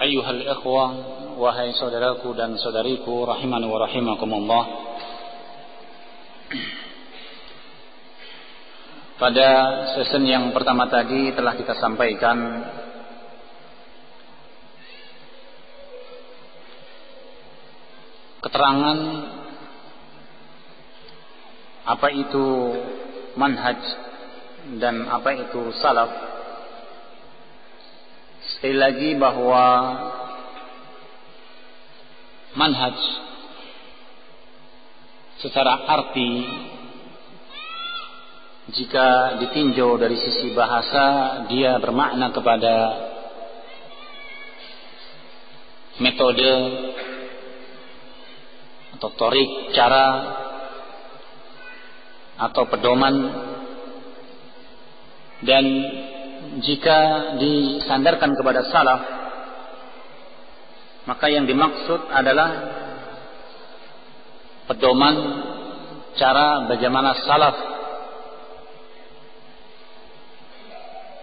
Ayyuhal ikhwah, wahai saudaraku dan saudariku rahimani wa rahimakumullah. Pada sesi yang pertama tadi telah kita sampaikan keterangan apa itu manhaj dan apa itu salaf. Sekali lagi bahwa manhaj secara arti jika ditinjau dari sisi bahasa dia bermakna kepada metode atau torik, cara atau pedoman, dan jika disandarkan kepada salaf maka yang dimaksud adalah pedoman cara bagaimana salaf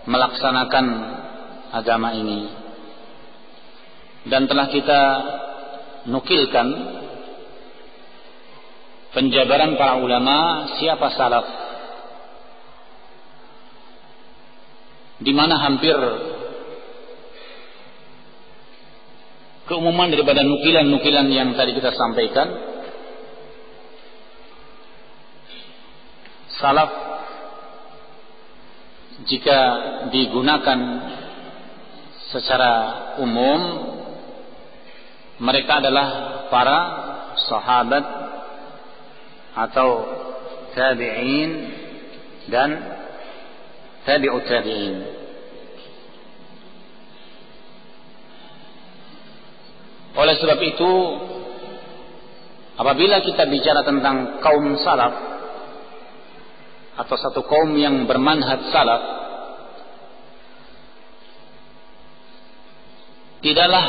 melaksanakan agama ini. Dan telah kita nukilkan penjabaran para ulama siapa salaf, di mana hampir keumuman daripada nukilan-nukilan yang tadi kita sampaikan, salaf jika digunakan secara umum mereka adalah para sahabat atau tabi'in dan tabi'ut tabi'in. Oleh sebab itu, apabila kita bicara tentang kaum salaf atau satu kaum yang bermanhaj salaf, tidaklah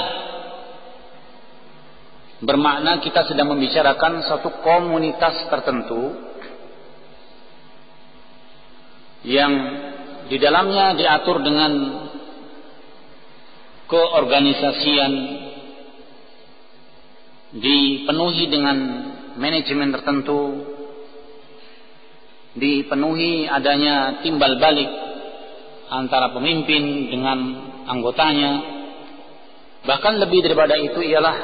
bermakna kita sedang membicarakan satu komunitas tertentu yang di dalamnya diatur dengan keorganisasian, dipenuhi dengan manajemen tertentu, dipenuhi adanya timbal balik antara pemimpin dengan anggotanya. Bahkan lebih daripada itu ialah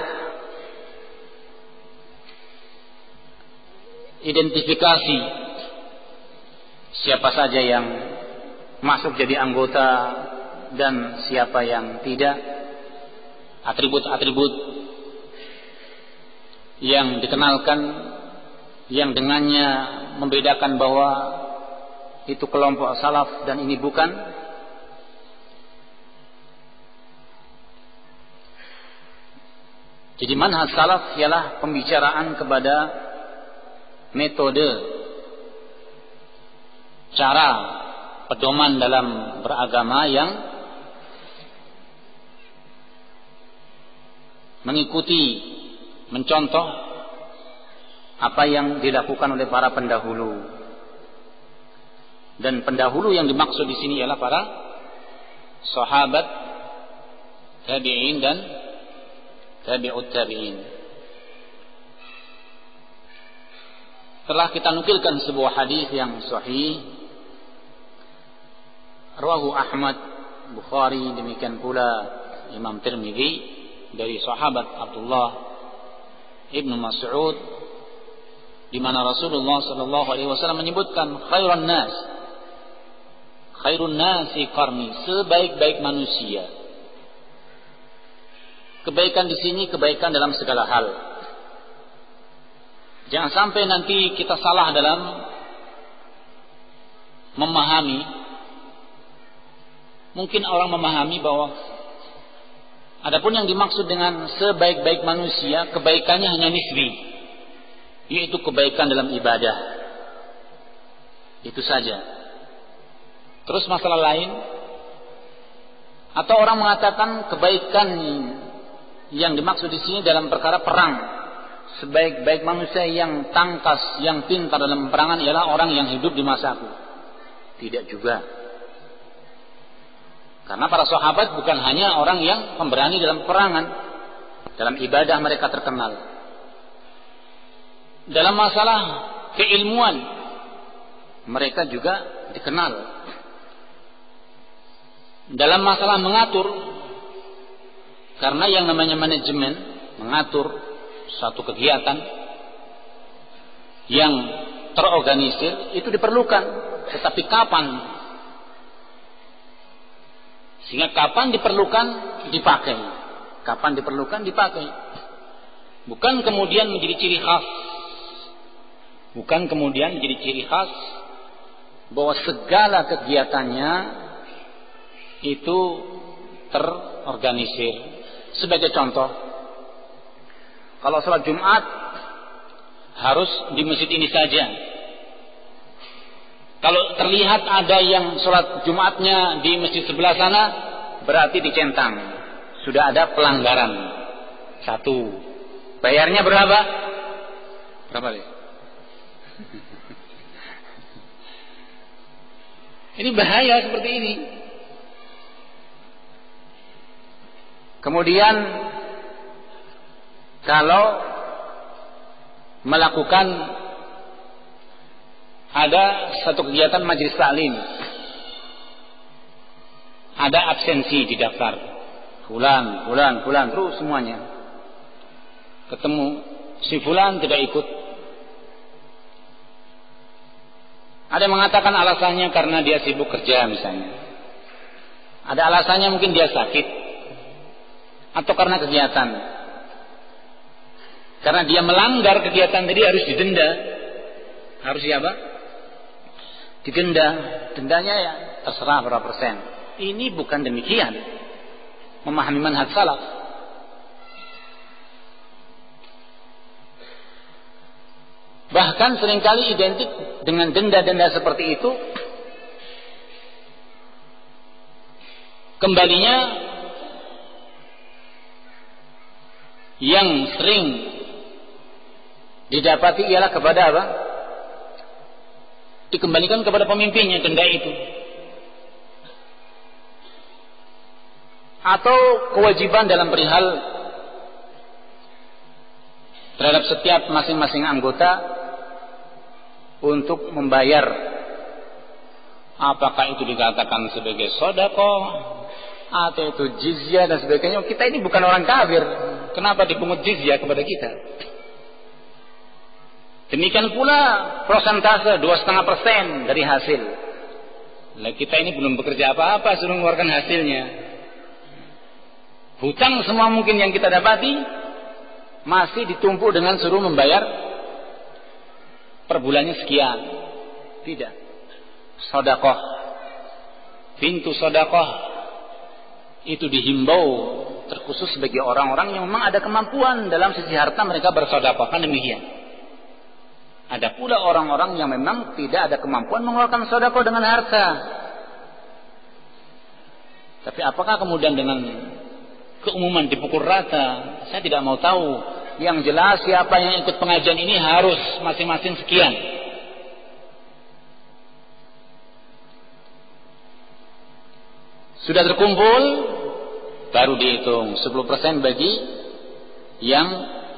identifikasi siapa saja yang masuk jadi anggota dan siapa yang tidak, atribut-atribut yang dikenalkan yang dengannya membedakan bahwa itu kelompok salaf dan ini bukan. Jadi manhaj salaf ialah pembicaraan kepada metode, cara, pedoman dalam beragama yang mengikuti, mencontoh apa yang dilakukan oleh para pendahulu. Dan pendahulu yang dimaksud di sini ialah para sahabat, tabi'in dan tabi'ut tabi'in. Telah kita nukilkan sebuah hadis yang sahih, rawahu Ahmad, Bukhari, demikian pula Imam Tirmidzi, dari sahabat Abdullah Ibnu Mas'ud, di mana Rasulullah sallallahu alaihi wasallam menyebutkan khairun nasi qarni, sebaik-baik manusia. Kebaikan di sini kebaikan dalam segala hal. Jangan sampai nanti kita salah dalam memahami. Mungkin orang memahami bahwa adapun yang dimaksud dengan sebaik-baik manusia, kebaikannya hanya nisbi, yaitu kebaikan dalam ibadah. Itu saja. Terus masalah lain, atau orang mengatakan kebaikan yang dimaksud di sini dalam perkara perang, sebaik-baik manusia yang tangkas, yang pintar dalam peperangan ialah orang yang hidup di masaku. Tidak juga. Karena para sahabat bukan hanya orang yang pemberani dalam peperangan, dalam ibadah mereka terkenal. Dalam masalah keilmuan mereka juga dikenal. Dalam masalah mengatur, karena yang namanya manajemen, mengatur suatu kegiatan yang terorganisir itu diperlukan. Tetapi kapan? Sehingga kapan diperlukan dipakai. Kapan diperlukan dipakai. Bukan kemudian menjadi ciri khas. Bukan kemudian menjadi ciri khas bahwa segala kegiatannya itu terorganisir. Sebagai contoh, kalau sholat Jumat harus di masjid ini saja. Kalau terlihat ada yang sholat Jumatnya di masjid sebelah sana, berarti dicentang. Sudah ada pelanggaran. 1. Bayarnya berapa? Berapa deh? Ini bahaya seperti ini. Kemudian kalau melakukan ada satu kegiatan majelis taklim, ada absensi di daftar, fulan terus semuanya. Ketemu si fulan tidak ikut. Ada yang mengatakan alasannya karena dia sibuk kerja misalnya. Ada alasannya mungkin dia sakit. Atau karena kegiatan. Karena dia melanggar kegiatan tadi harus didenda. Harus siapa? Didenda. Dendanya ya terserah berapa persen. Ini bukan demikian. Memahami manhaj salaf. Bahkan seringkali identik dengan denda-denda seperti itu. Kembalinya yang sering didapati ialah kepada apa? Dikembalikan kepada pemimpinnya denda itu. Atau kewajiban dalam perihal terhadap setiap masing-masing anggota untuk membayar, apakah itu dikatakan sebagai sedekah atau itu jizyah dan sebagainya. Kita ini bukan orang kafir, kenapa dipungut jizyah kepada kita? Demikian pula persentase 2,5% dari hasil. Nah, kita ini belum bekerja apa-apa suruh mengeluarkan hasilnya. Hutang semua mungkin yang kita dapati masih ditumpuk dengan suruh membayar per bulannya sekian. Tidak. Sedekah, pintu sedekah itu dihimbau terkhusus bagi orang-orang yang memang ada kemampuan dalam sisi harta mereka bersedekah, kan demikian. Ada pula orang-orang yang memang tidak ada kemampuan mengeluarkan sedekah dengan harta. Tapi apakah kemudian dengan keumuman dipukul rata? Saya tidak mau tahu. Yang jelas siapa yang ikut pengajian ini harus masing-masing sekian. Sudah terkumpul, baru dihitung 10% bagi yang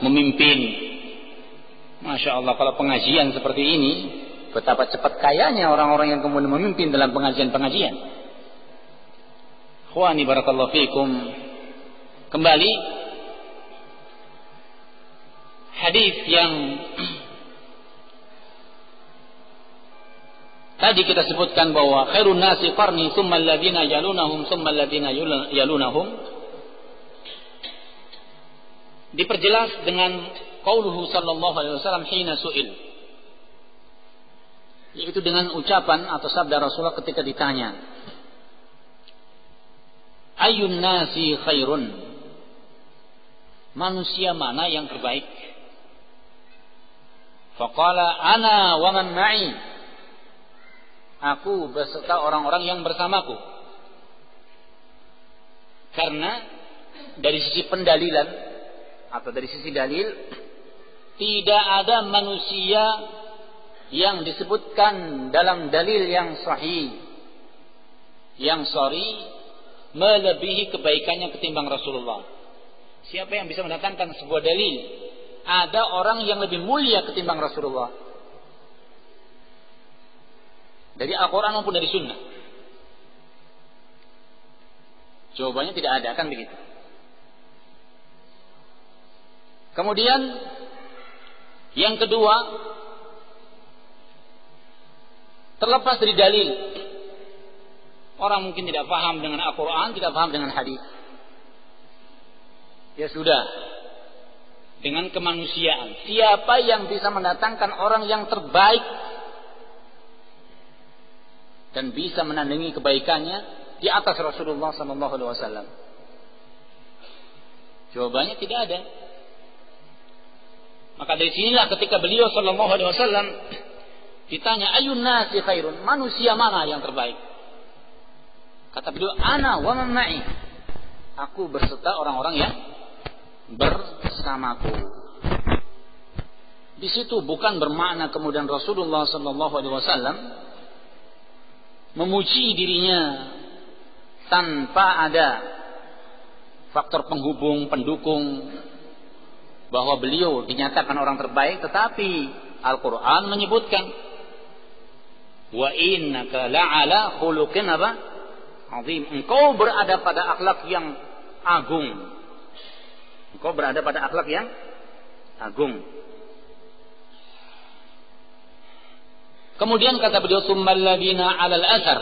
memimpin. Masya Allah, kalau pengajian seperti ini, betapa cepat kayanya orang-orang yang kemudian memimpin dalam pengajian-pengajian. Khwani barakallahu fikum. Kembali hadis yang tadi kita sebutkan bahwa khairun nasi qarni tsumma alladziina yalunahum tsumma alladziina yalunahum, diperjelas dengan qauluhu sallallahu alaihi wasallam hina su'il, yaitu dengan ucapan atau sabda Rasulullah ketika ditanya, ayyun nasi khairun, manusia mana yang terbaik? Faqala ana wa man ma'i, aku beserta orang-orang yang bersamaku. Karena dari sisi pendalilan atau dari sisi dalil, tidak ada manusia yang disebutkan dalam dalil yang sahih, yang sahih, melebihi kebaikannya ketimbang Rasulullah. Siapa yang bisa mendatangkan sebuah dalil ada orang yang lebih mulia ketimbang Rasulullah dari Al-Quran maupun dari Sunnah? Jawabannya tidak ada, kan begitu. Kemudian yang kedua, terlepas dari dalil, orang mungkin tidak paham dengan Al-Quran, tidak paham dengan hadis. Ya sudah, dengan kemanusiaan, siapa yang bisa mendatangkan orang yang terbaik dan bisa menandingi kebaikannya di atas Rasulullah SAW? Jawabannya tidak ada. Maka dari sinilah ketika beliau SAW ditanya, ayun nasi khairun, manusia mana yang terbaik? Kata beliau, ana wa man ma'i, aku berserta orang-orang yang bersamaku. Di situ bukan bermakna kemudian Rasulullah SAW memuji dirinya tanpa ada faktor penghubung, pendukung bahwa beliau dinyatakan orang terbaik, tetapi Al-Quran menyebutkan wa innaka la'ala khuluqin apa? Azim. Engkau berada pada akhlak yang agung. Engkau berada pada akhlak yang agung. Kemudian kata beliau, tsummal ladina 'alal athar.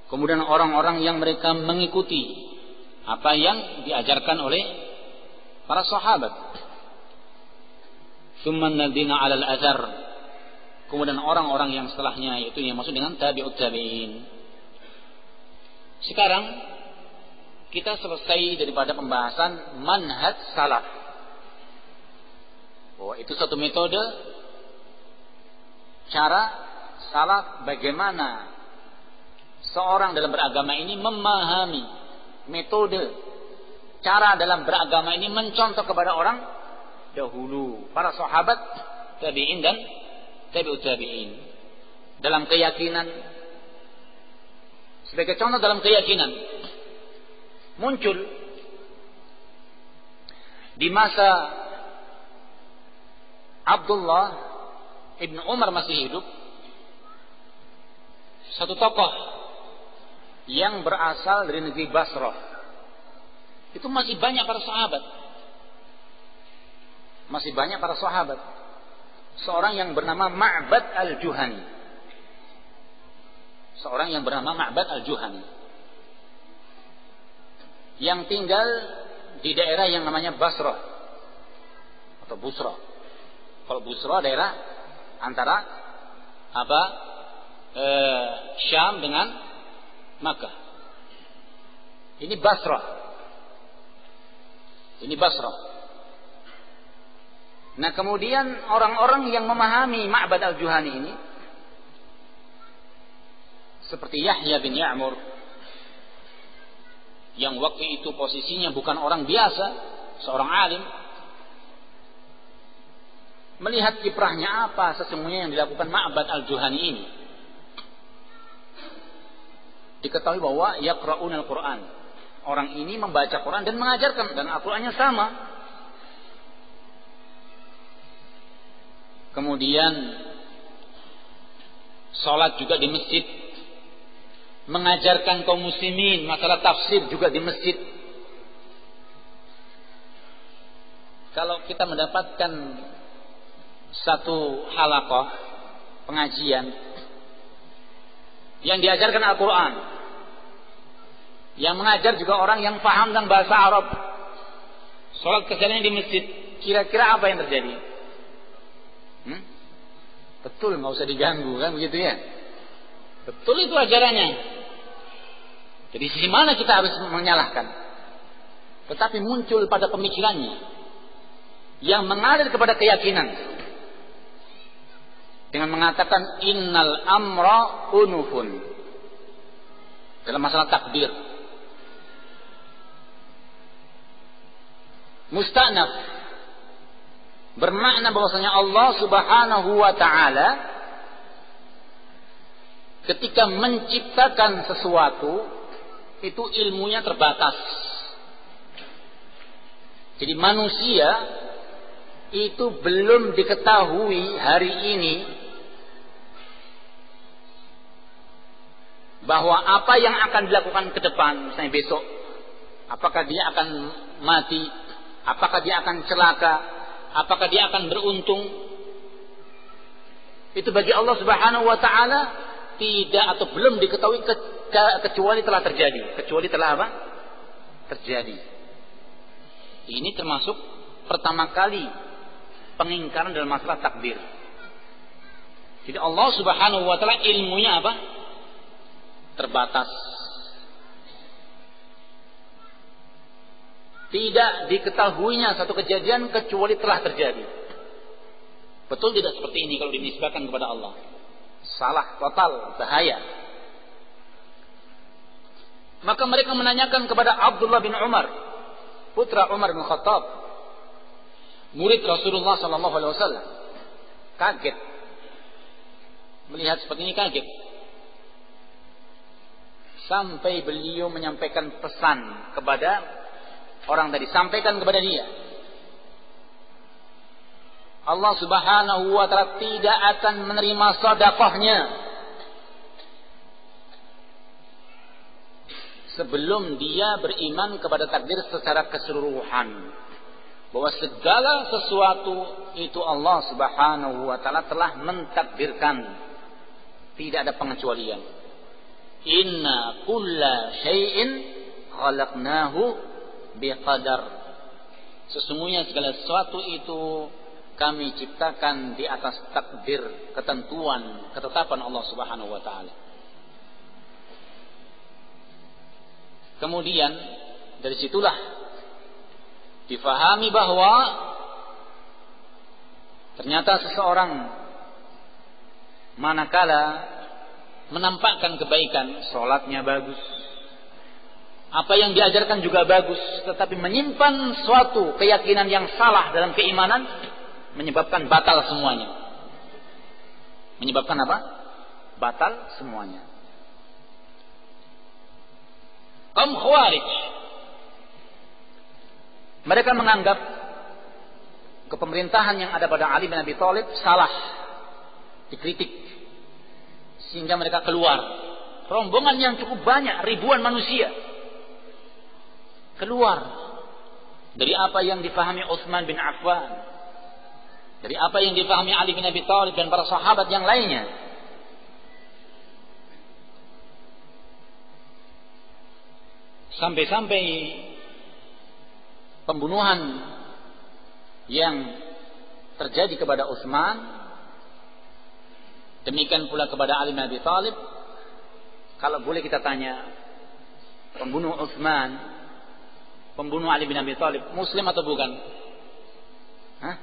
Kemudian orang-orang yang mereka mengikuti apa yang diajarkan oleh para sahabat. Tsummal ladina 'alal athar. Kemudian orang-orang yang setelahnya, yaitu yang maksud dengan tabi'ut tabi'in. Sekarang kita selesai daripada pembahasan manhaj salaf, bahwa itu satu metode cara salaf bagaimana seorang dalam beragama ini memahami, metode cara dalam beragama ini mencontoh kepada orang dahulu, para sahabat, tabi'in dan tabi'ut tabi'in, dalam keyakinan. Sebagai contoh dalam keyakinan, muncul di masa Abdullah ibn Umar masih hidup satu tokoh yang berasal dari negeri Basrah. Itu masih banyak para sahabat. Masih banyak para sahabat. Seorang yang bernama Ma'bad al-Juhani. Seorang yang bernama Ma'bad al-Juhani, yang tinggal di daerah yang namanya Basrah atau Busra. Kalau Busra daerah antara Syam dengan Makkah. Ini Basrah. Ini Basrah. Nah, kemudian orang-orang yang memahami Ma'bad al-Juhani ini, seperti Yahya bin Ya'mur, yang waktu itu posisinya bukan orang biasa, seorang alim, melihat kiprahnya apa sesungguhnya yang dilakukan Ma'bad al-Juhani ini. Diketahui bahwa yaqra'un al-Quran, orang ini membaca Quran dan mengajarkan, dan Al-Qurannya sama. Kemudian sholat juga di masjid, mengajarkan kaum muslimin masalah tafsir juga di masjid. Kalau kita mendapatkan satu halaqah pengajian yang diajarkan Al-Quran, yang mengajar juga orang yang paham tentang bahasa Arab, sholat kesalahan di masjid, kira-kira apa yang terjadi? Betul, nggak usah diganggu, kan begitu ya? Betul itu ajarannya. Jadi sisi mana kita harus menyalahkan? Tetapi muncul pada pemikirannya yang mengalir kepada keyakinan dengan mengatakan innal amra unufun dalam masalah takdir. Musta'naf bermakna bahwasanya Allah Subhanahu wa taala ketika menciptakan sesuatu itu ilmunya terbatas. Jadi manusia itu belum diketahui hari ini bahwa apa yang akan dilakukan ke depan, misalnya besok, apakah dia akan mati, apakah dia akan celaka, apakah dia akan beruntung. Itu bagi Allah Subhanahu wa taala tidak atau belum diketahui kecuali telah terjadi. Kecuali telah apa? Terjadi. Ini termasuk pertama kali pengingkaran dalam masalah takdir. Jadi Allah Subhanahu wa taala ilmunya apa? Terbatas. Tidak diketahuinya satu kejadian kecuali telah terjadi. Betul tidak seperti ini kalau dinisbahkan kepada Allah? Salah total, bahaya. Maka mereka menanyakan kepada Abdullah bin Umar, putra Umar bin Khattab, murid Rasulullah sallallahu alaihi wasallam. Kaget. Melihat seperti ini kaget. Sampai beliau menyampaikan pesan kepada orang tadi, sampaikan kepada dia. Allah Subhanahu wa taala tidak akan menerima sedekahnya sebelum dia beriman kepada takdir secara keseluruhan. Bahwa segala sesuatu itu Allah Subhanahu wa taala telah mentakdirkan. Tidak ada pengecualian. Inna kulla syai'in khalaqnahu biqadar. Sesungguhnya segala sesuatu itu kami ciptakan di atas takdir, ketentuan, ketetapan Allah Subhanahu wa taala. Kemudian dari situlah difahami bahwa ternyata seseorang manakala menampakkan kebaikan, sholatnya bagus, apa yang diajarkan juga bagus, tetapi menyimpan suatu keyakinan yang salah dalam keimanan, menyebabkan batal semuanya. Menyebabkan apa? Batal semuanya. Kaum Khawarij, mereka menganggap kepemerintahan yang ada pada Ali bin Abi Thalib salah, dikritik, sehingga mereka keluar. Rombongan yang cukup banyak, ribuan manusia keluar dari apa yang difahami Utsman bin Affan, dari apa yang difahami Ali bin Abi Thalib dan para sahabat yang lainnya. Sampai-sampai pembunuhan yang terjadi kepada Utsman, demikian pula kepada Ali bin Abi Thalib. Kalau boleh kita tanya, pembunuh Utsman, pembunuh Ali bin Abi Thalib, muslim atau bukan? Hah?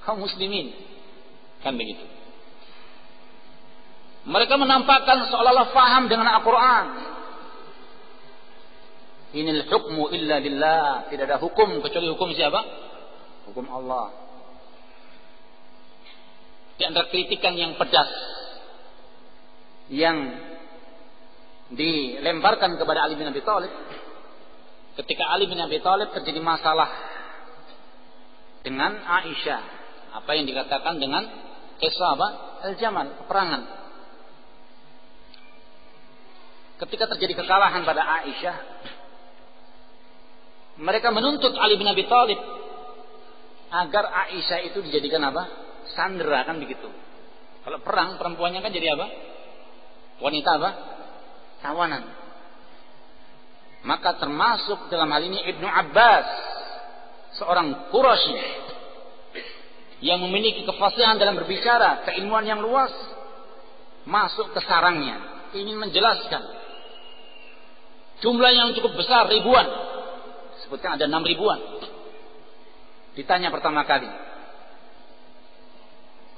Kaum muslimin. Kan begitu. Mereka menampakkan seolah-olah faham dengan Al-Quran. Inil hukmu illa lillah. Tidak ada hukum kecuali hukum siapa? Hukum Allah. Di antara kritikan yang pedas yang dilemparkan kepada Ali bin Abi Thalib, ketika Ali bin Abi Thalib terjadi masalah dengan Aisyah, apa yang dikatakan dengan kisah apa? Al-Jamal, peperangan. Ketika terjadi kekalahan pada Aisyah, mereka menuntut Ali bin Abi Thalib agar Aisyah itu dijadikan apa? Sandera, kan begitu. Kalau perang, perempuannya kan jadi apa? Wanita apa? Tawanan. Maka termasuk dalam hal ini Ibnu Abbas, seorang Quraisy yang memiliki kefasihan dalam berbicara, keilmuan yang luas, masuk ke sarangnya, ingin menjelaskan. Jumlah yang cukup besar, ribuan. Sebutkan ada 6 ribuan. Ditanya pertama kali.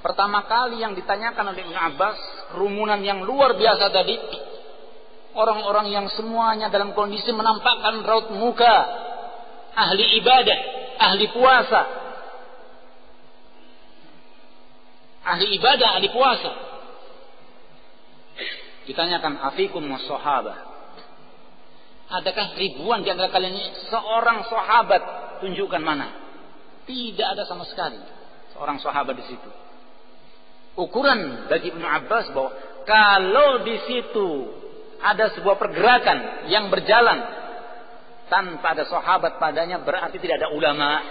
Pertama kali yang ditanyakan oleh Ibnu Abbas, kerumunan yang luar biasa tadi, orang-orang yang semuanya dalam kondisi menampakkan raut muka, ahli ibadah, ahli puasa, ahli ibadah, ahli puasa. Ditanyakan, afikum was sahabah, Adakah ribuan di antara kalian ini seorang sahabat? Tunjukkan mana. Tidak ada sama sekali seorang sahabat di situ. Ukuran bagi Ibnu Abbas bahwa kalau di situ ada sebuah pergerakan yang berjalan tanpa ada sahabat padanya, berarti tidak ada ulama.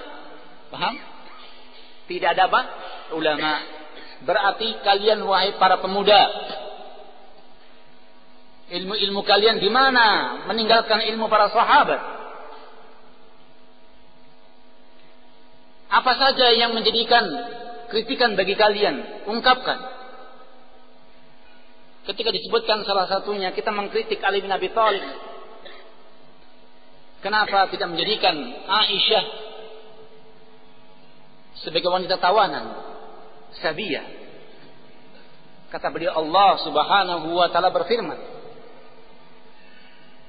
Paham? Tidak ada apa? Ulama. Berarti kalian wahai para pemuda, ilmu-ilmu kalian di mana? Meninggalkan ilmu para sahabat. Apa saja yang menjadikan kritikan bagi kalian? Ungkapkan. Ketika disebutkan salah satunya, kita mengkritik Ali bin Abi Thalib. Kenapa tidak menjadikan Aisyah sebagai wanita tawanan? Sabiyah. Kata beliau, Allah Subhanahu wa taala berfirman,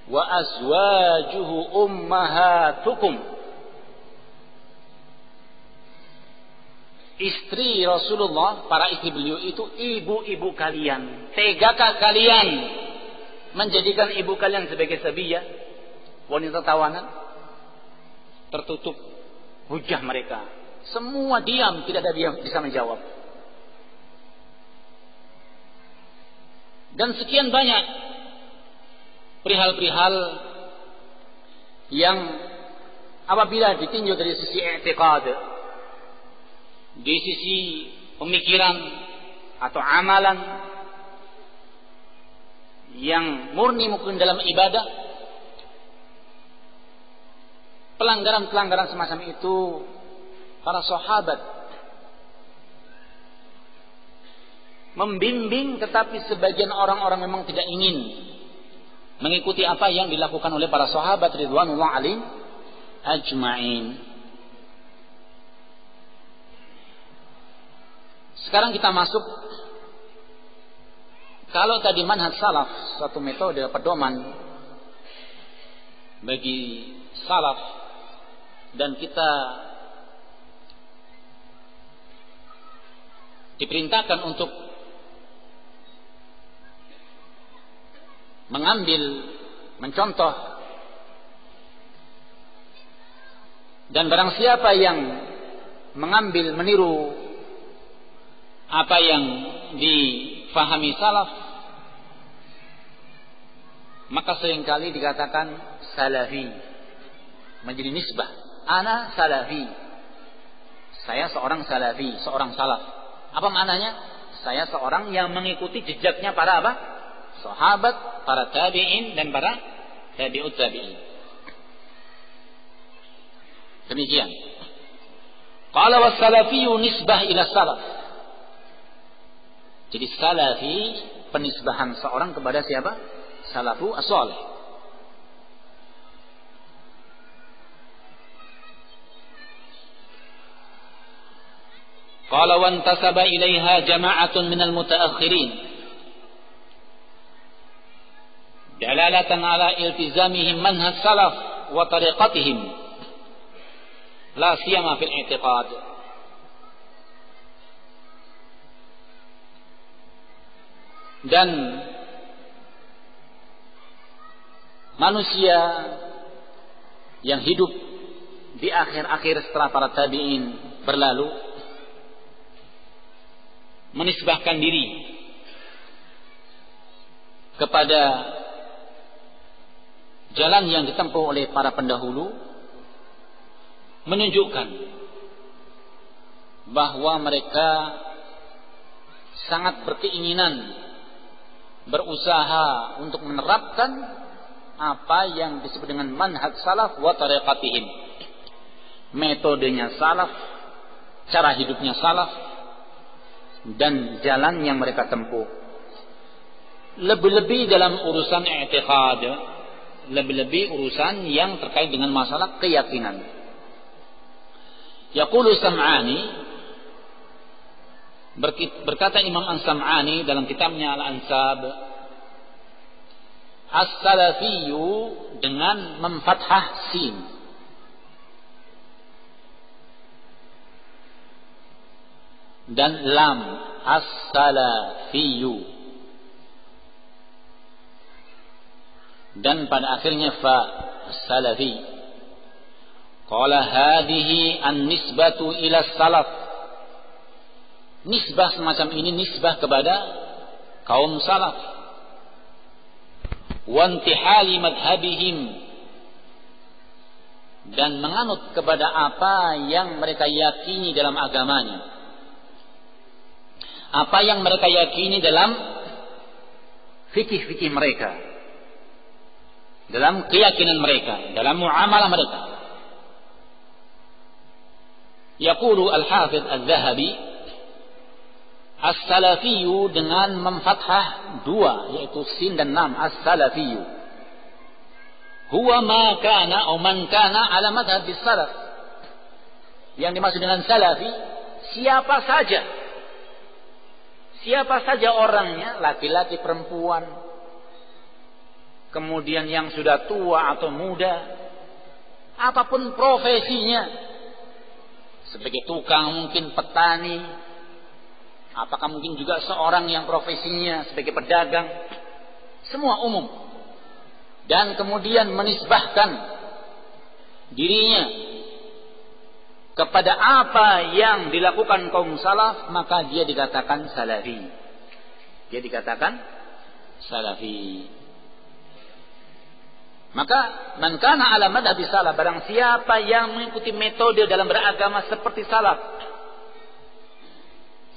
wa azwajuhu ummahatukum. Istri Rasulullah, para istri beliau itu ibu-ibu kalian. Tegakah kalian menjadikan ibu kalian sebagai sabiyah, wanita tawanan? Tertutup hujah mereka. Semua diam, tidak ada yang bisa menjawab. Dan sekian banyak perihal-perihal yang apabila ditinjau dari sisi i'tiqad, di sisi pemikiran atau amalan yang murni mungkin dalam ibadah, pelanggaran-pelanggaran semacam itu para sahabat membimbing, tetapi sebagian orang-orang memang tidak ingin mengikuti apa yang dilakukan oleh para sahabat ridwanullah alaihim ajma'in. Sekarang kita masuk, kalau tadi manhaj salaf, suatu metode pedoman bagi salaf, dan kita diperintahkan untuk mengambil, mencontoh, dan barang siapa yang mengambil, meniru apa yang difahami salaf, maka seringkali dikatakan salafi, menjadi nisbah. Ana salafi, saya seorang salafi, seorang salaf. Apa maknanya? Saya seorang yang mengikuti jejaknya para apa? Sahabat, para tabi'in, dan para tabi'ut tabi'in. Demikian. Qala was salafiyyu nisbah ila salaf. Jadi salafi penisbahan seorang kepada siapa? Salafu as-salih. Qala wa intasaba ilaiha jama'atun minal mutaakhirin dalalatan ala iltizamihim manhaj salaf wa tariqatihim la siyama fil i'tiqad. Dan manusia yang hidup di akhir-akhir setelah para tabi'in berlalu menisbahkan diri kepada jalan yang ditempuh oleh para pendahulu, menunjukkan bahwa mereka sangat berkeinginan, berusaha untuk menerapkan apa yang disebut dengan manhaj salaf wa tariqatihim, metodenya salaf, cara hidupnya salaf, dan jalan yang mereka tempuh. Lebih-lebih dalam urusan i'tiqad, lebih-lebih urusan yang terkait dengan masalah keyakinan. Yaqulu Sam'ani, berkata Imam As-Sam'ani dalam kitabnya Al-Ansab, as-salafiyyu dengan memfathah sin, dan lam, as-salafiyyu. dan pada akhirnya fa salafi. Qala hadhihi an-nisbatu ila salaf. Nisbah semacam ini nisbah kepada kaum salaf. Wa intihali madhhabihim, dan menganut kepada apa yang mereka yakini dalam agamanya, apa yang mereka yakini dalam fikih-fikih mereka, dalam keyakinan mereka, dalam muamalah mereka. Yaqulu al-Hafidz Adz-Dzahabi, as-salafiyyu dengan memfathah dua, yaitu sin dan lam, as-salafiyyu huwa ma kana atau man kana ala madhhab salaf. Yang dimaksud dengan salafi, siapa saja orangnya, laki-laki, perempuan, kemudian yang sudah tua atau muda, apapun profesinya, sebagai tukang, mungkin petani, apakah mungkin juga seorang yang profesinya sebagai pedagang, semua umum. Dan kemudian menisbahkan dirinya kepada apa yang dilakukan kaum salaf, maka dia dikatakan salafi. Dia dikatakan salafi. Maka man kana ala madhhabi salaf, barang siapa yang mengikuti metode dalam beragama seperti salaf,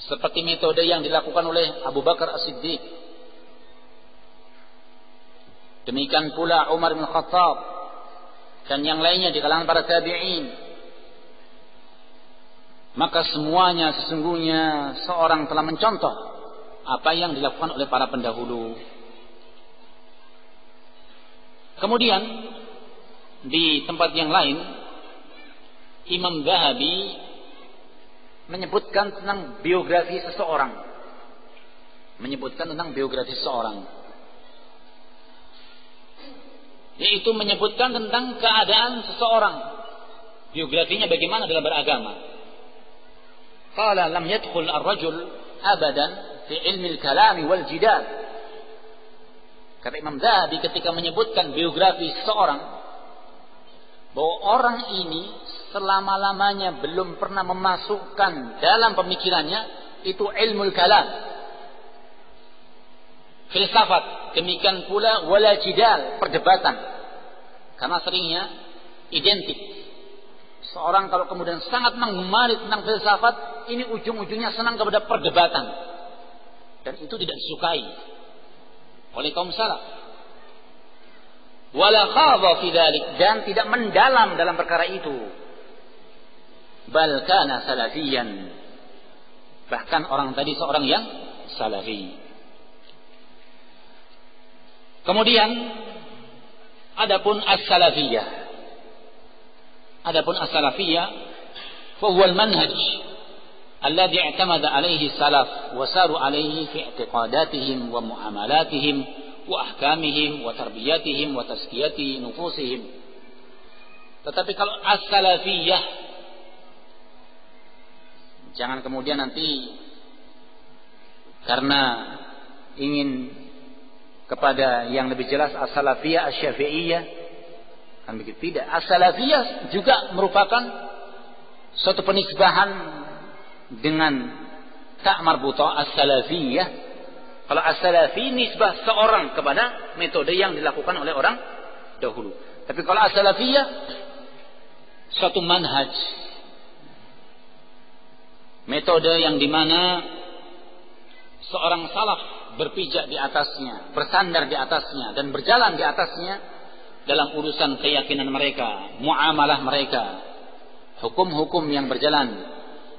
seperti metode yang dilakukan oleh Abu Bakar As-Siddiq, demikian pula Umar bin Khattab dan yang lainnya di kalangan para tabi'in, maka semuanya sesungguhnya seorang telah mencontoh apa yang dilakukan oleh para pendahulu. Kemudian di tempat yang lain Imam Dzahabi menyebutkan tentang biografi seseorang, yaitu menyebutkan tentang keadaan seseorang, biografinya bagaimana dalam beragama. Qala lam yadkhul ar-rajul abadan fi ilmi al-kalam wal jidal. Kata Imam Dzahabi ketika menyebutkan biografi seseorang, bahwa orang ini selama-lamanya belum pernah memasukkan dalam pemikirannya itu ilmu al-kalam, filsafat, demikian pula wala jidal, perdebatan. Karena seringnya identik. Seorang kalau kemudian sangat menggemari tentang filsafat, ini ujung-ujungnya senang kepada perdebatan. Dan itu tidak disukai oleh kaum salaf. Wala khadha fi dzalik, dan tidak mendalam dalam perkara itu. Bal kana salafiyan. Bahkan orang tadi seorang yang salafi. Kemudian adapun as-salafiyah. Fa huwa al-manhaj alladhi i'tamada alayhi salaf wa saru alayhi fi i'tiqadatihim wa muamalatihim wa ahkamihim wa tarbiyatihim wa tazkiyati nufusihim. Tetapi kalau as-salafiyah, jangan kemudian nanti karena ingin kepada yang lebih jelas as-salafiyah asy-syafi'iyah, kan begitu. Tidak, as-salafiyah juga merupakan suatu penisbahan dengan tak marbutah as-salafiyah. Kalau as-salafi nisbah seorang kepada metode yang dilakukan oleh orang dahulu. Tapi kalau as-salafiyah suatu manhaj, metode yang dimana seorang salaf berpijak di atasnya, bersandar di atasnya, dan berjalan di atasnya dalam urusan keyakinan mereka, muamalah mereka, hukum-hukum yang berjalan,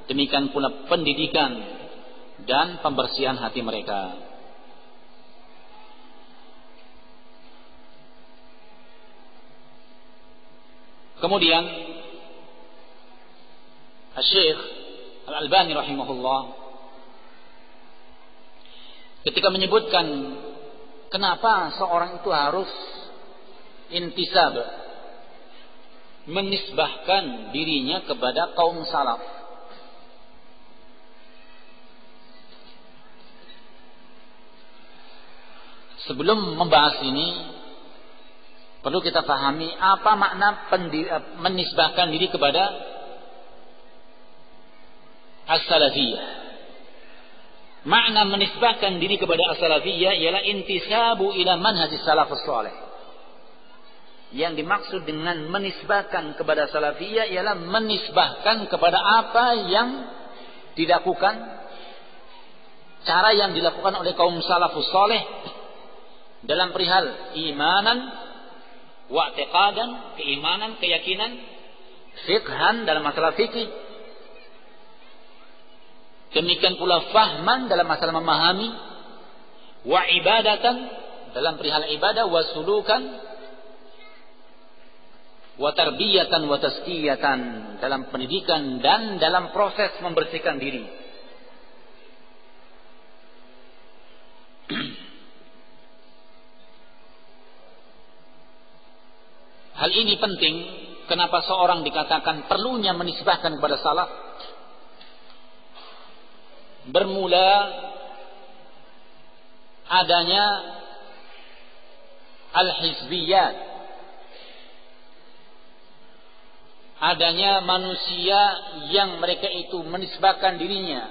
demikian pula pendidikan dan pembersihan hati mereka. Kemudian Syekh Al-Albani rahimahullah ketika menyebutkan kenapa seorang itu harus intisab, menisbahkan dirinya kepada kaum salaf. Sebelum membahas ini, perlu kita pahami apa makna menisbahkan diri kepada as-salafiyah. Makna menisbahkan diri kepada as-salafiyah ialah intisabu ila manhajis salafus salih. Yang dimaksud dengan menisbahkan kepada salafiyah ialah menisbahkan kepada apa yang dilakukan, cara yang dilakukan oleh kaum salafus salih dalam perihal imanan, wa'tiqadan, keimanan, keyakinan, fiqhan dalam masalah fikih. Demikian pula fahman dalam masalah memahami, wa ibadatan dalam perihal ibadah, wa sulukan, wa tarbiyatan wa tazkiyatan dalam pendidikan dan dalam proses membersihkan diri. Hal ini penting. Kenapa seorang dikatakan perlunya menisbahkan kepada salaf? Bermula adanya al-hizbiyat, adanya manusia yang mereka itu menisbahkan dirinya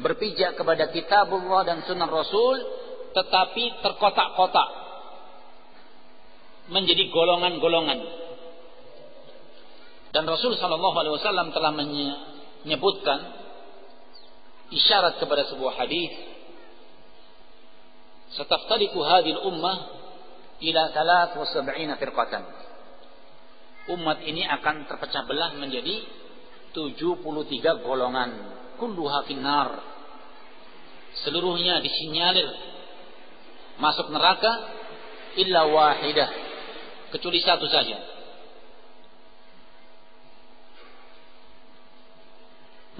berpijak kepada kitabullah dan sunnah Rasul, tetapi terkotak-kotak menjadi golongan-golongan. Dan Rasul sallallahu alaihi wasallam telah menyebutkan isyarat kepada sebuah hadis, sataftariqu hadhil ummah ila 73 firqatan. Umat ini akan terpecah belah menjadi 73 golongan. Kulluha finnar. Seluruhnya disinyalir masuk neraka illa wahidah, kecuali satu saja.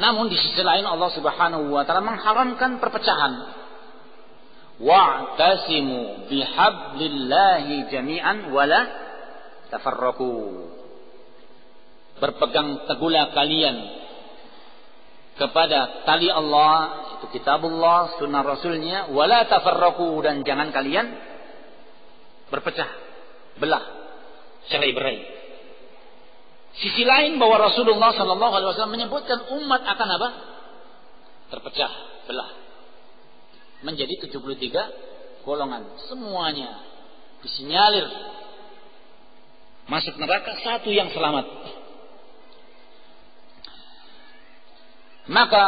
Namun di sisi lain Allah Subhanahu wa taala mengharamkan perpecahan. Wa'tasimu bihablillahi jami'an wala tafarraqu. Berpegang teguhlah kalian kepada tali Allah, itu kitabullah, sunnah Rasulnya, wala tafarraqu, dan jangan kalian berpecah belah, cerai-berai. Sisi lain bahwa Rasulullah sallallahu alaihi wasallam menyebutkan umat akan apa? Terpecah belah menjadi 73 golongan. Semuanya disinyalir masuk neraka, satu yang selamat. Maka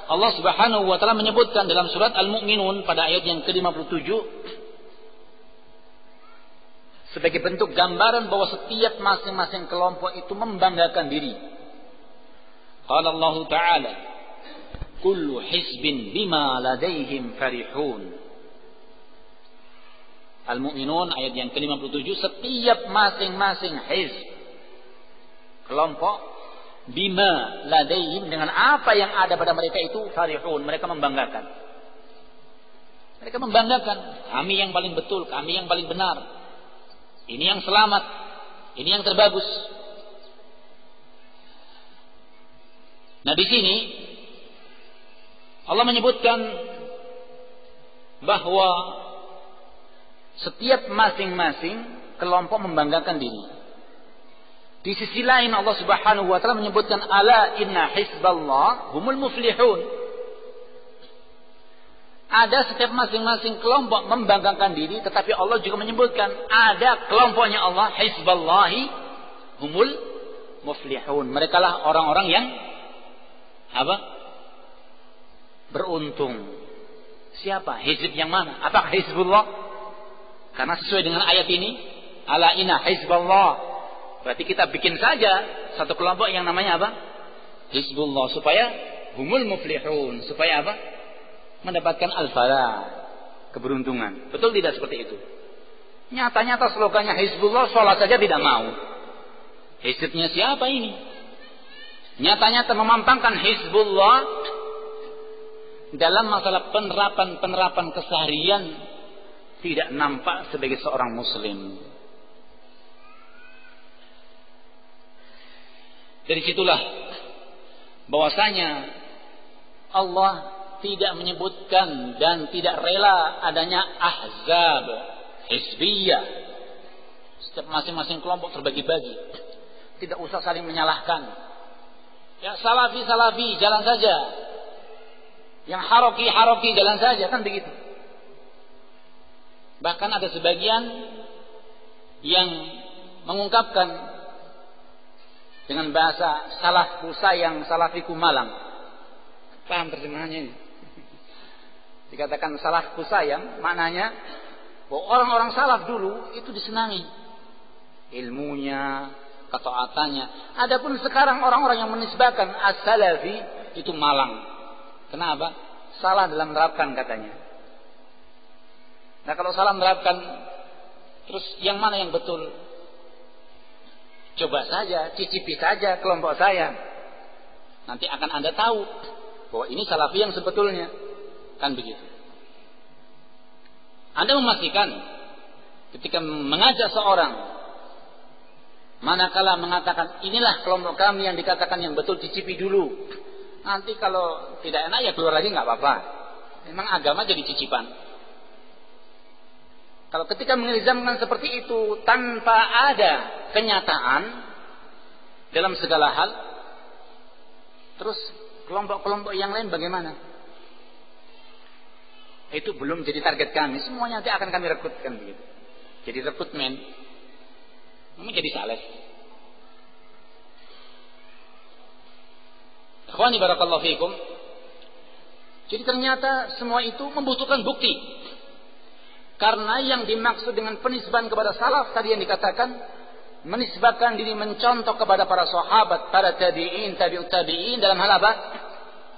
Allah Subhanahu wa taala menyebutkan dalam surat Al-Mu'minun pada ayat yang ke-57 sebagai bentuk gambaran bahwa setiap masing-masing kelompok itu membanggakan diri. Qala Allah Ta'ala, kullu hizbin bima ladaihim farihun. Al-Mu'minun ayat yang ke-57, setiap masing-masing hizb, kelompok, bima ladaihim, dengan apa yang ada pada mereka itu farihun, mereka membanggakan. Mereka membanggakan, kami yang paling betul, kami yang paling benar. Ini yang selamat, ini yang terbagus. Nah, di sini Allah menyebutkan bahwa setiap masing-masing kelompok membanggakan diri. Di sisi lain Allah Subhanahu wa taala menyebutkan ala inna hizballah humul muflihun. Ada setiap masing-masing kelompok membanggakan diri, tetapi Allah juga menyebutkan ada kelompoknya Allah, hizballahi humul muflihun. Mereka lah orang-orang yang apa? Beruntung. Siapa? Hizb yang mana? Apakah Hizbullah? Karena sesuai dengan ayat ini, ala inna hizballah. Berarti kita bikin saja satu kelompok yang namanya apa? Hizbullah, supaya humul muflihun, supaya apa? Mendapatkan al-falah, keberuntungan. Betul tidak seperti itu? Nyata-nyata slogannya Hizbullah, sholat saja tidak mau. Hizbnya siapa ini? Nyata-nyata memampangkan Hizbullah dalam masalah penerapan keseharian tidak nampak sebagai seorang muslim. Dari situlah bahwasanya Allah tidak menyebutkan dan tidak rela adanya ahzab hizbiyah, Setiap masing-masing kelompok terbagi-bagi. Tidak usah saling menyalahkan. Ya salafi jalan saja. Yang haroki jalan saja, kan begitu. Bahkan ada sebagian yang mengungkapkan dengan bahasa salafku sayang, salafiku malang. Paham terjemahannya ini? Dikatakan salafku sayang, maknanya bahwa orang-orang salaf dulu itu disenangi ilmunya, ketaatannya. Adapun sekarang orang-orang yang menisbahkan as-salafi itu malang. Kenapa? Salah dalam menerapkan katanya. Nah kalau salah menerapkan, terus yang mana yang betul? Coba saja, cicipi saja kelompok saya. Nanti akan Anda tahu bahwa ini salafi yang sebetulnya. Kan begitu. Anda memastikan ketika mengajak seorang, manakala mengatakan inilah kelompok kami yang dikatakan yang betul, cicipi dulu. Nanti kalau tidak enak ya keluar lagi, nggak apa-apa. Memang agama jadi cicipan. Kalau ketika menilzamkan seperti itu tanpa ada kenyataan dalam segala hal, terus kelompok-kelompok yang lain bagaimana? Itu belum jadi target kami. Semuanya nanti akan kami rekrutkan begitu. Jadi rekrutmen. Ini jadi saleh. Ikhwani barakallahu fikum. Jadi ternyata semua itu membutuhkan bukti. Karena yang dimaksud dengan penisbahan kepada salaf tadi yang dikatakan, menisbahkan diri mencontoh kepada para sahabat, para tabi'in, tabi'ut tabi'in dalam hal apa?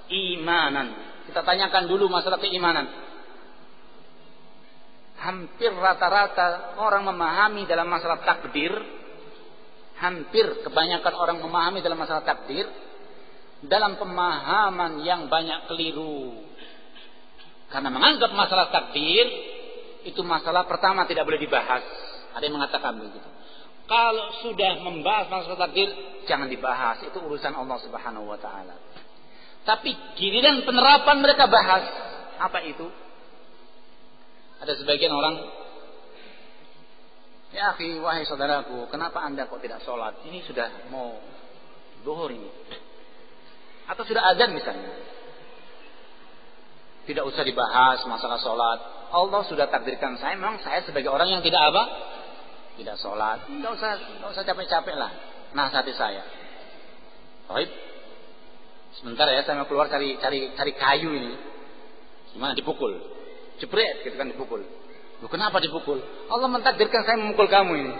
Imanan. Kita tanyakan dulu masalah keimanan. Hampir rata-rata orang memahami dalam masalah takdir, hampir kebanyakan orang memahami dalam masalah takdir dalam pemahaman yang banyak keliru. Karena menganggap masalah takdir itu masalah pertama tidak boleh dibahas. Ada yang mengatakan begitu. Kalau sudah membahas masalah takdir, jangan dibahas. Itu urusan Allah Subhanahu wa taala. Tapi giliran penerapan mereka bahas. Apa itu? Ada sebagian orang, ya akhi, wahai saudaraku, kenapa Anda kok tidak sholat? Ini sudah mau zuhur ini. Atau sudah azan misalnya. Tidak usah dibahas masalah sholat. Allah sudah takdirkan saya, memang saya sebagai orang yang tidak apa? Tidak sholat. Tidak usah capek-capek lah nasihati saya. Baik. Sebentar ya, saya mau keluar cari kayu ini. Gimana? Dipukul. Jebret gitu kan, dipukul. Loh, kenapa dipukul? Allah mentakdirkan saya memukul kamu ini.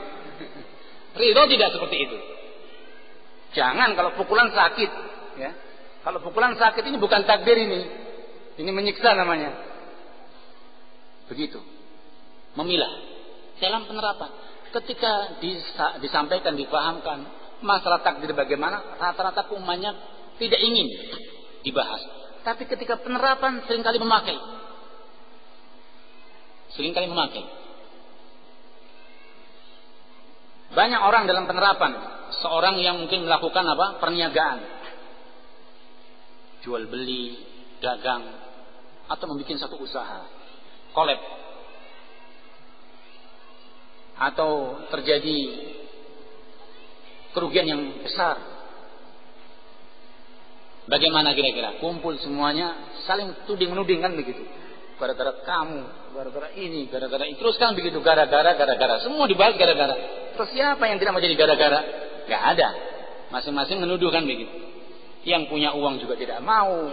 Ridho tidak seperti itu. Jangan kalau pukulan sakit, ya. Kalau pukulan sakit ini bukan takdir ini. Ini menyiksa namanya. Begitu. Memilah dalam penerapan. Ketika disampaikan, dipahamkan masalah takdir bagaimana, rata-rata umatnya tidak ingin dibahas. Tapi ketika penerapan seringkali memakai. Banyak orang dalam penerapan, seorang yang mungkin melakukan apa? Perniagaan. Jual beli, dagang, atau membuat satu usaha. Kolab. Atau terjadi kerugian yang besar. Bagaimana kira-kira? Kumpul semuanya saling tuding-menuding kan begitu. Gara-gara kamu, gara-gara ini, gara-gara itu. Terus kan begitu, gara-gara. Semua dibahas gara-gara. Terus siapa yang tidak mau jadi gara-gara? Gak ada. Masing-masing menuduh kan begitu. Yang punya uang juga tidak mau.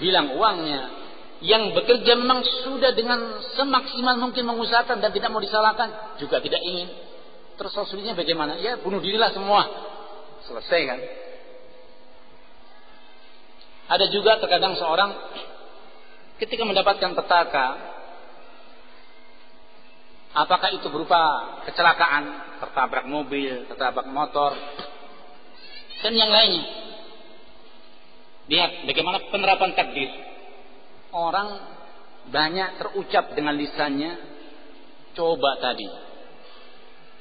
Hilang uangnya. Yang bekerja memang sudah dengan semaksimal mungkin mengusahakan dan tidak mau disalahkan, juga tidak ingin. Terus solusinya bagaimana? Ya bunuh dirilah semua. Selesai kan? Ada juga terkadang seorang ketika mendapatkan petaka, apakah itu berupa kecelakaan, tertabrak mobil, tertabrak motor, dan yang lainnya. Lihat bagaimana penerapan takdir. Orang banyak terucap dengan lisannya, coba tadi.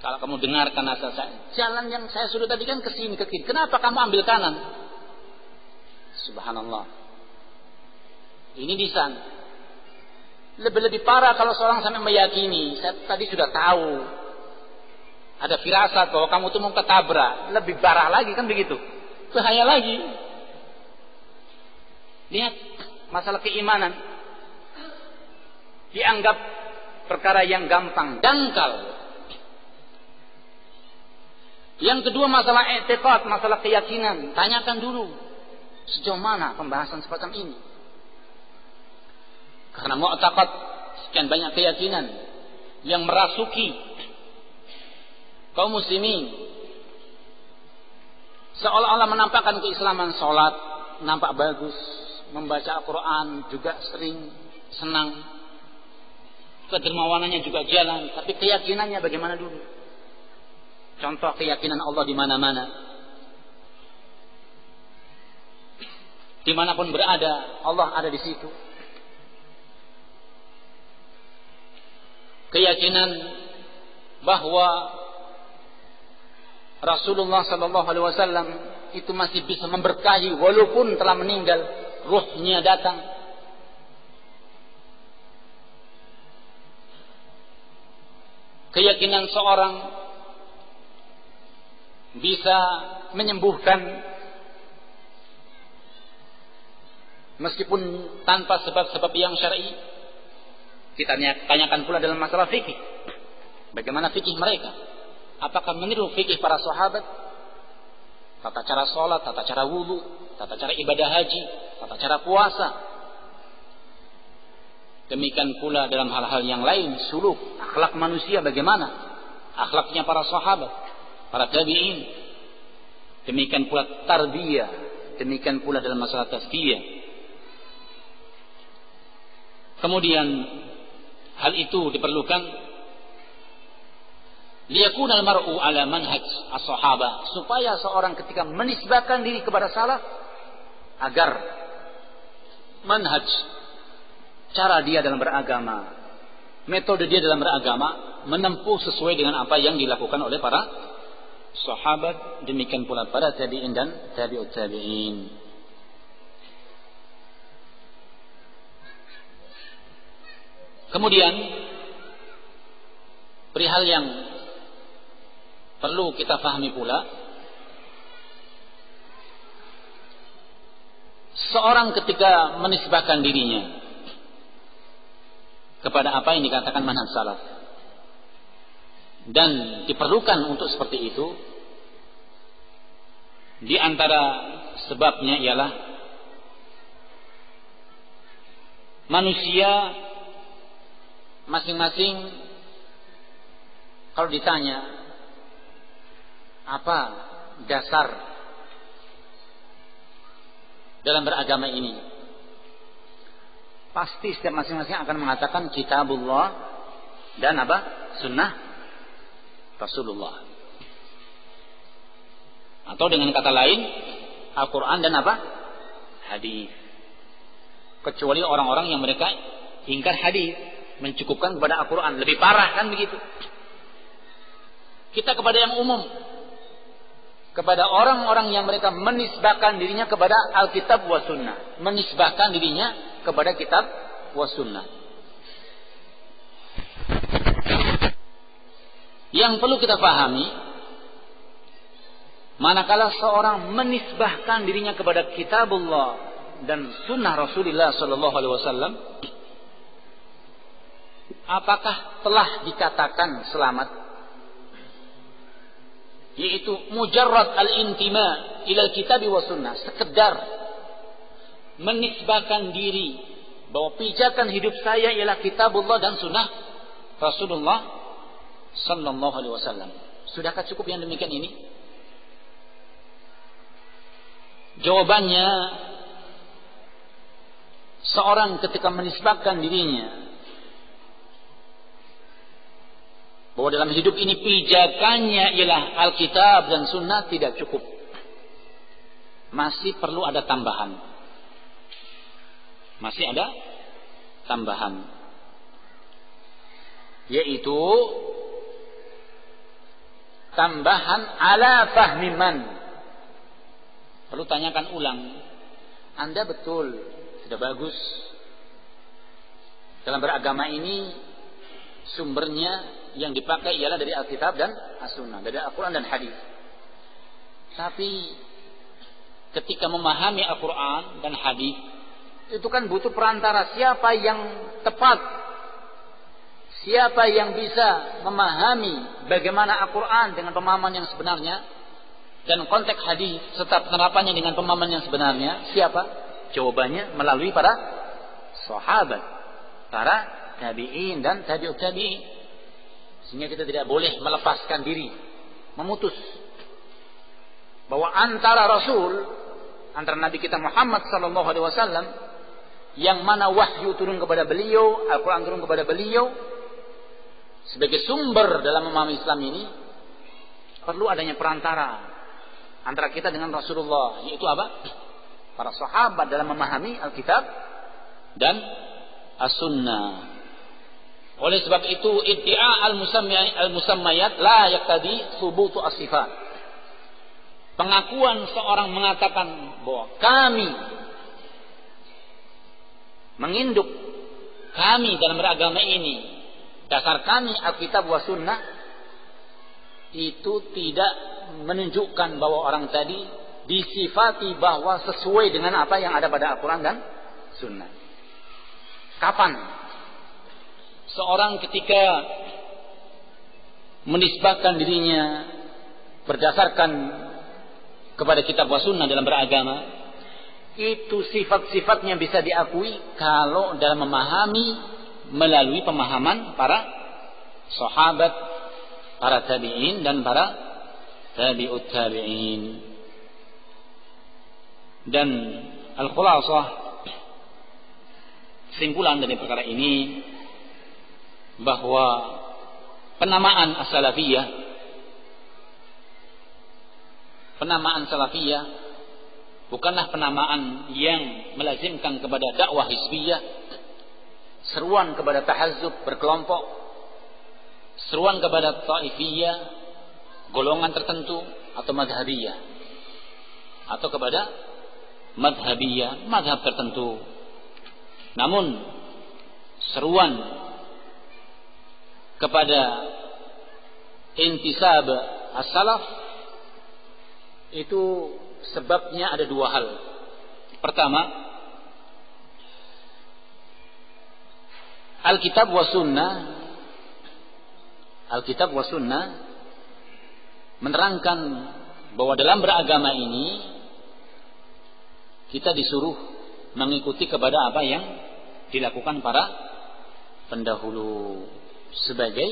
Kalau kamu dengarkan nasihat saya, jalan yang saya suruh tadi kan ke sini, ke kiri. Kenapa kamu ambil kanan? Subhanallah. Ini lisan. Lebih-lebih parah kalau seorang sampai meyakini, saya tadi sudah tahu. ada firasat bahwa kamu itu mau ketabrak, lebih parah lagi kan begitu. Bahaya lagi. Lihat masalah keimanan. Dianggap perkara yang gampang, dangkal. Yang kedua masalah i'tiqad, masalah keyakinan. Tanyakan dulu sejauh mana pembahasan semacam ini. Karena mu'taqad, sekian banyak keyakinan yang merasuki kaum muslimin, seolah-olah menampakkan keislaman. Sholat nampak bagus, membaca Al-Quran juga sering senang, kedermawanannya juga jalan, tapi keyakinannya bagaimana dulu? Contoh keyakinan Allah di mana-mana, dimanapun berada Allah ada di situ. Keyakinan bahwa Rasulullah Sallallahu Alaihi Wasallam itu masih bisa memberkahi walaupun telah meninggal, ruhnya datang. Keyakinan seorang bisa menyembuhkan meskipun tanpa sebab-sebab yang syar'i. Kita tanyakan pula dalam masalah fikih, bagaimana fikih mereka? Apakah meniru fikih para sahabat? Tata cara sholat, tata cara wudu, tata cara ibadah haji, tata cara puasa. Demikian pula dalam hal-hal yang lain, suluk, akhlak manusia bagaimana? Akhlaknya para sahabat, para tabi'in. Demikian pula tarbiyah, demikian pula dalam masalah tazkiyah. Kemudian hal itu diperlukan liyakuna al-mar'u ala manhaj as-sahabah, supaya seorang ketika menisbahkan diri kepada salaf agar manhaj, cara dia dalam beragama, metode dia dalam beragama menempuh sesuai dengan apa yang dilakukan oleh para sahabat, demikian pula para tabi'in dan tabi'ut tabi'in. Kemudian perihal yang perlu kita pahami pula, seorang ketika menisbahkan dirinya kepada apa yang dikatakan manhaj salaf, dan diperlukan untuk seperti itu, di antara sebabnya ialah manusia masing-masing kalau ditanya apa dasar dalam beragama ini, pasti setiap masing-masing akan mengatakan kitabullah dan apa? Sunnah Rasulullah. Atau dengan kata lain, Al-Quran dan apa? Hadis. Kecuali orang-orang yang mereka ingkar hadis, mencukupkan kepada Al-Quran. Lebih parah kan begitu. Kita kepada yang umum, kepada orang-orang yang mereka menisbahkan dirinya kepada Alkitab wa Sunnah, menisbahkan dirinya kepada kitab wa Sunnah. Yang perlu kita pahami, manakala seorang menisbahkan dirinya kepada kitabullah dan sunnah Rasulullah Sallallahu Alaihi Wasallam, apakah telah dikatakan selamat? Yaitu mujarrad al-intima ila kitab wa sunnah, sekedar menisbahkan diri bahwa pijakan hidup saya ialah kitabullah dan sunnah Rasulullah Sallallahu Alaihi Wasallam. Sudahkah cukup yang demikian ini? Jawabannya, seorang ketika menisbahkan dirinya bahwa dalam hidup ini pijakannya ialah Alkitab dan Sunnah, tidak cukup. Masih perlu ada tambahan. Masih ada tambahan. Yaitu tambahan ala fahmiman. Perlu tanyakan ulang. Anda betul, sudah bagus. Dalam beragama ini sumbernya yang dipakai ialah dari Alkitab dan As-Sunnah, dari Al-Quran dan hadis. Tapi ketika memahami Al-Quran dan hadis, itu kan butuh perantara. Siapa yang tepat, siapa yang bisa memahami bagaimana Al-Quran dengan pemahaman yang sebenarnya dan konteks hadis serta penerapannya dengan pemahaman yang sebenarnya? Siapa? Jawabannya melalui para sahabat, para tabi'in dan tabi'ut tabi'in. Sehingga kita tidak boleh melepaskan diri, memutus bahwa antara Rasul, antara Nabi kita Muhammad sallallahu alaihi wasallam, yang mana wahyu turun kepada beliau, Al-Quran turun kepada beliau sebagai sumber dalam memahami Islam ini, perlu adanya perantara antara kita dengan Rasulullah, yaitu apa? Para sahabat dalam memahami Alkitab dan As-Sunnah. Oleh sebab itu, iddia al-musammayat la yaqtadi thubutu as-sifat. Pengakuan seorang mengatakan bahwa kami menginduk, kami dalam beragama ini, dasar kami Alkitab wa Sunnah, itu tidak menunjukkan bahwa orang tadi disifati bahwa sesuai dengan apa yang ada pada Al-Quran dan Sunnah. Kapan seorang ketika menisbahkan dirinya berdasarkan kepada kitab wa sunnah dalam beragama, itu sifat-sifatnya bisa diakui kalau dalam memahami melalui pemahaman para sahabat, para tabi'in dan para tabi'ut tabi'in. Dan al-khulasah, kesimpulan dari perkara ini, bahwa penamaan as-salafiyah, penamaan salafiyah bukanlah penamaan yang melazimkan kepada dakwah hizbiyah, seruan kepada tahazzub berkelompok, seruan kepada taifiyah, golongan tertentu, atau madhabiyah, atau kepada madhabiyah, madhab tertentu. Namun seruan kepada intisab as-salaf itu sebabnya ada dua hal. Pertama, Alkitab wa Sunnah, Alkitab wa Sunnah menerangkan bahwa dalam beragama ini kita disuruh mengikuti kepada apa yang dilakukan para pendahulu sebagai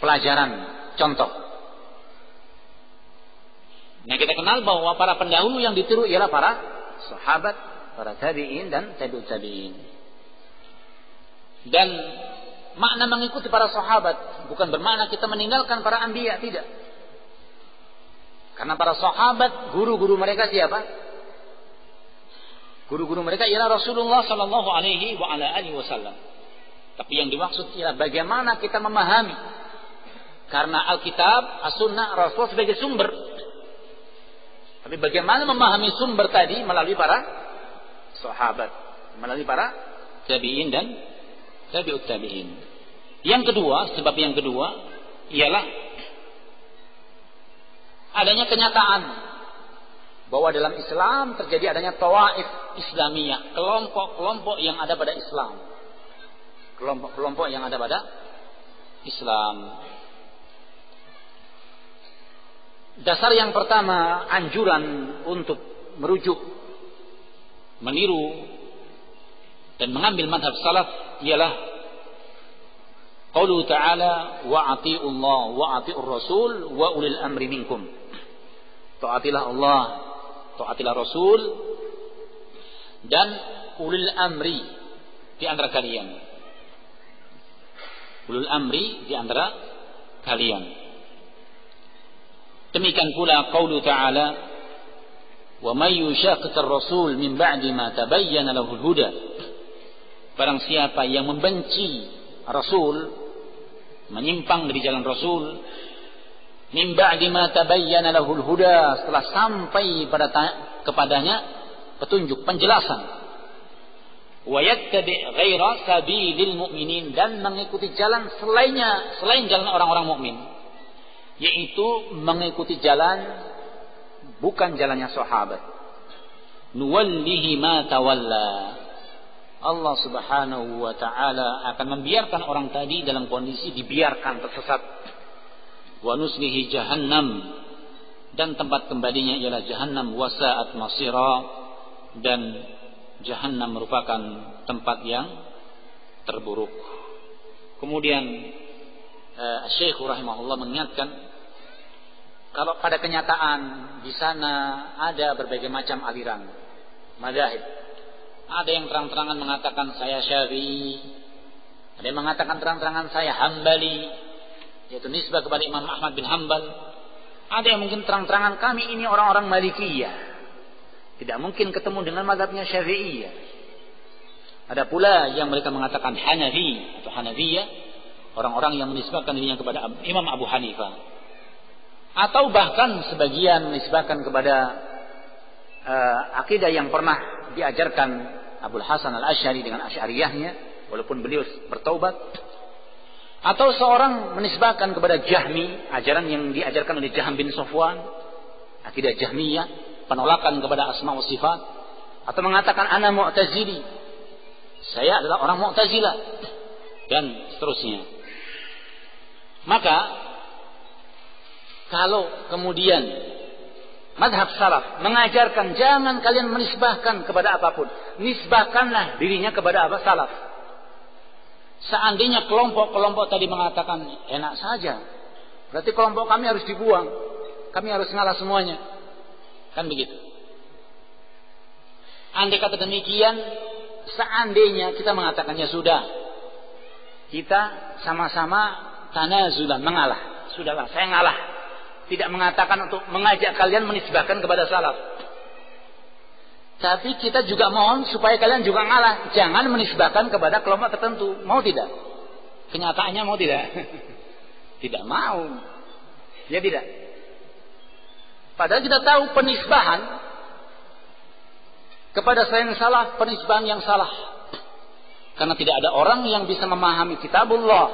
pelajaran, contoh. Nah, kita kenal bahwa para pendahulu yang ditiru ialah para sahabat, para tabi'in dan tabi'ut tabi'in. Dan makna mengikuti para sahabat bukan bermakna kita meninggalkan para anbiya, tidak. Karena para sahabat, guru-guru mereka siapa? Guru-guru mereka ialah Rasulullah sallallahu alaihi wa ala alihi wasallam. Tapi yang dimaksud ialah bagaimana kita memahami. Karena Alkitab, As-Sunnah, Rasul sebagai sumber. Tapi bagaimana memahami sumber tadi melalui para sahabat, melalui para tabi'in dan tabi'ut tabi'in. Yang kedua, sebab yang kedua ialah adanya kenyataan bahwa dalam Islam terjadi adanya tawaif Islamiyah, kelompok-kelompok yang ada pada Islam. Kelompok-kelompok yang ada pada Islam. Dasar yang pertama, anjuran untuk merujuk, meniru dan mengambil madhab salaf ialah qaulu ta'ala wa ati'ullah wa ati'ur rasul wa ulil amri minkum. Taatilah Allah, taatilah Rasul dan ulil amri di antara kalian. Ulul amri di antara kalian. Demikian pula qaulu ta'ala wa may yushaqiqir rasul min ba'di ma tabayyana lahul huda. Barang siapa yang membenci Rasul, menyimpang dari jalan Rasul, min ba'di ma tabayyana lahul huda, setelah sampai kepadanya petunjuk, penjelasan. wa yattabi' ghaira sabilil mu'minin, dan mengikuti jalan selain jalan orang-orang mukmin, yaitu mengikuti jalan bukan jalannya sahabat. Nuwallihi ma tawalla. Allah Subhanahu wa taala akan membiarkan orang tadi dalam kondisi dibiarkan tersesat. Wa nuslihi jahannam, dan tempat kembalinya ialah jahannam, wasa'at masira, dan jahannam merupakan tempat yang terburuk. Kemudian Syekh rahimahullah mengingatkan, kalau pada kenyataan di sana ada berbagai macam aliran mazhab. Ada yang terang-terangan mengatakan saya Syafi'i, ada yang mengatakan terang-terangan saya Hambali, yaitu nisbah kepada Imam Ahmad bin Hanbal. Ada yang mungkin terang-terangan kami ini orang-orang Malikiyah, tidak mungkin ketemu dengan mazhabnya Syafi'iyah. Ada pula yang mereka mengatakan Hanafi atau Hanafiyah, orang-orang yang menisbahkan dirinya kepada Imam Abu Hanifah. Atau bahkan sebagian menisbahkan kepada akidah yang pernah diajarkan Abul Hasan al-Asy'ari dengan Asy'ariyahnya, walaupun beliau bertaubat. Atau seorang menisbahkan kepada Jahmi, ajaran yang diajarkan oleh Jahm bin Safwan, akidah Jahmiyah, penolakan kepada asma wa sifat. Atau mengatakan ana Mu'tazili, saya adalah orang Mu'tazilah, dan seterusnya. Maka kalau kemudian mazhab salaf mengajarkan jangan kalian menisbahkan kepada apapun, nisbahkanlah dirinya kepada apa? Salaf. Seandainya kelompok-kelompok tadi mengatakan enak saja, berarti kelompok kami harus dibuang, kami harus ngalah semuanya, kan begitu. Andai kata demikian, seandainya kita mengatakannya sudah, kita sama-sama tanazulan, mengalah, sudahlah saya ngalah, tidak mengatakan untuk mengajak kalian menisbahkan kepada salaf. Tapi kita juga mohon supaya kalian juga ngalah, jangan menisbahkan kepada kelompok tertentu. Mau tidak? Kenyataannya mau tidak? Tidak mau. Ya tidak. Padahal kita tahu penisbahan kepada selain salaf, penisbahan yang salah. Karena tidak ada orang yang bisa memahami kitabullah,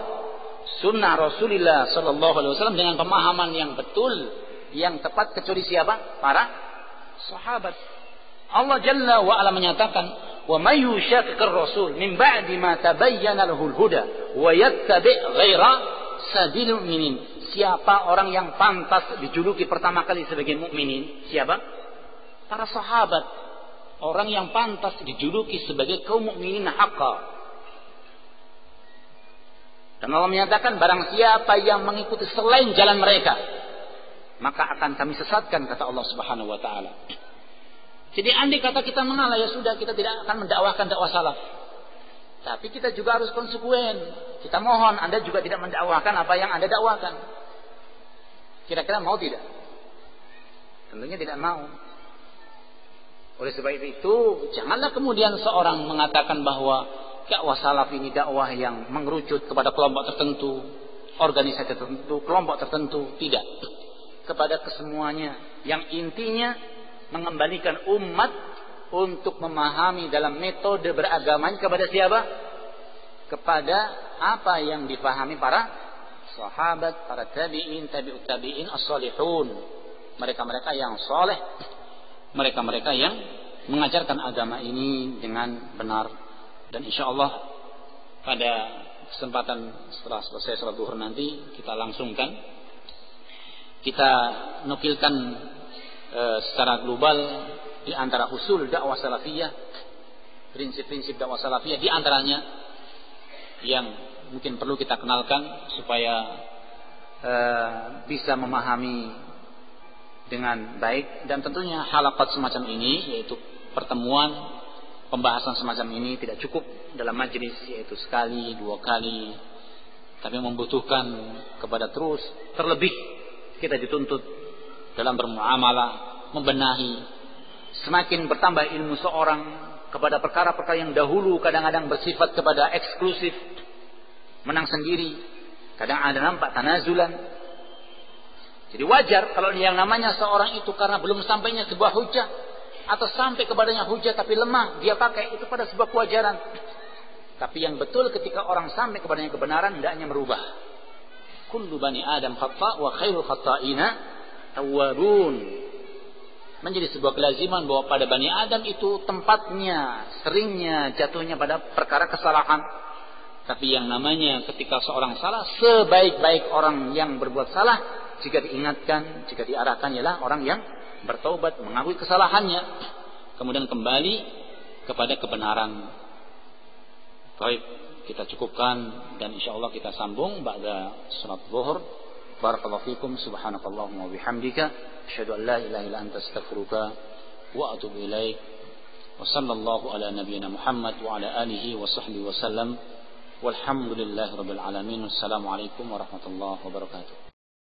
sunnah Rasulullah sallallahu alaihi wasallam dengan pemahaman yang betul, yang tepat kecuali siapa? Para sahabat. Allah Jalla wa Ala menyatakan, "Wa may yushaqiqir rasul min ba'di ma tabayyana lahul huda wa yattabi' ghaira sabilil mu'minin." Siapa orang yang pantas dijuluki pertama kali sebagai mukminin? Siapa? Para sahabat. Orang yang pantas dijuluki sebagai kaum mukminin haqqan. Dan Allah menyatakan, barang siapa yang mengikuti selain jalan mereka, maka akan kami sesatkan, kata Allah Subhanahu wa taala. Jadi andai kata kita mengalah, ya sudah, kita tidak akan mendakwahkan dakwah salaf. Tapi kita juga harus konsekuen. Kita mohon Anda juga tidak mendakwahkan apa yang Anda dakwakan. Kira-kira mau tidak? Tentunya tidak mau. Oleh sebab itu, janganlah kemudian seorang mengatakan bahwa dakwah salaf ini dakwah yang mengerucut kepada kelompok tertentu, organisasi tertentu, kelompok tertentu. Tidak. Kepada kesemuanya. Yang intinya mengembalikan umat untuk memahami dalam metode beragama kepada siapa? Kepada apa yang dipahami para sahabat, para tabi'in, tabi'ut tabi'in, as-salihun. Mereka-mereka yang soleh, mereka-mereka yang mengajarkan agama ini dengan benar. Dan insya Allah pada kesempatan setelah selesai salat zuhur nanti kita langsungkan, kita nukilkan secara global di antara usul dakwah salafiyah, prinsip-prinsip dakwah salafiyah, di antaranya yang mungkin perlu kita kenalkan supaya bisa memahami dengan baik. Dan tentunya halaqat semacam ini, yaitu pertemuan pembahasan semacam ini tidak cukup dalam majelis, yaitu sekali, dua kali, tapi membutuhkan kepada terus, terlebih kita dituntut dalam bermuamalah, membenahi, semakin bertambah ilmu seorang kepada perkara-perkara yang dahulu kadang-kadang bersifat kepada eksklusif, menang sendiri, kadang ada nampak tanazulan. Jadi wajar kalau yang namanya seorang itu karena belum sampainya sebuah hujah, atau sampai kepadanya hujah tapi lemah, dia pakai itu pada sebuah kewajaran. Tapi yang betul ketika orang sampai kepadanya kebenaran, hendaknya merubah. Kullu bani Adam khata' wa khairul khata'ina tawwabun. Menjadi sebuah kelaziman bahwa pada Bani Adam itu tempatnya, seringnya jatuhnya pada perkara kesalahan. Tapi yang namanya ketika seorang salah, sebaik-baik orang yang berbuat salah, jika diingatkan, jika diarahkan, ialah orang yang bertaubat, mengakui kesalahannya, kemudian kembali kepada kebenaran. Baik, kita cukupkan dan insyaallah kita sambung ba'da salat zuhur. Barakallahu fikum, subhanakallahumma wa bihamdika, asyhadu an la ilaha illa anta, astaghfiruka wa atubu ilaik. Wa sallallahu ala nabiyyina Muhammad wa ala alihi wa sahbihi wa sallam. Walhamdulillahi rabbil alamin. Wassalamu alaikum warahmatullahi wabarakatuh.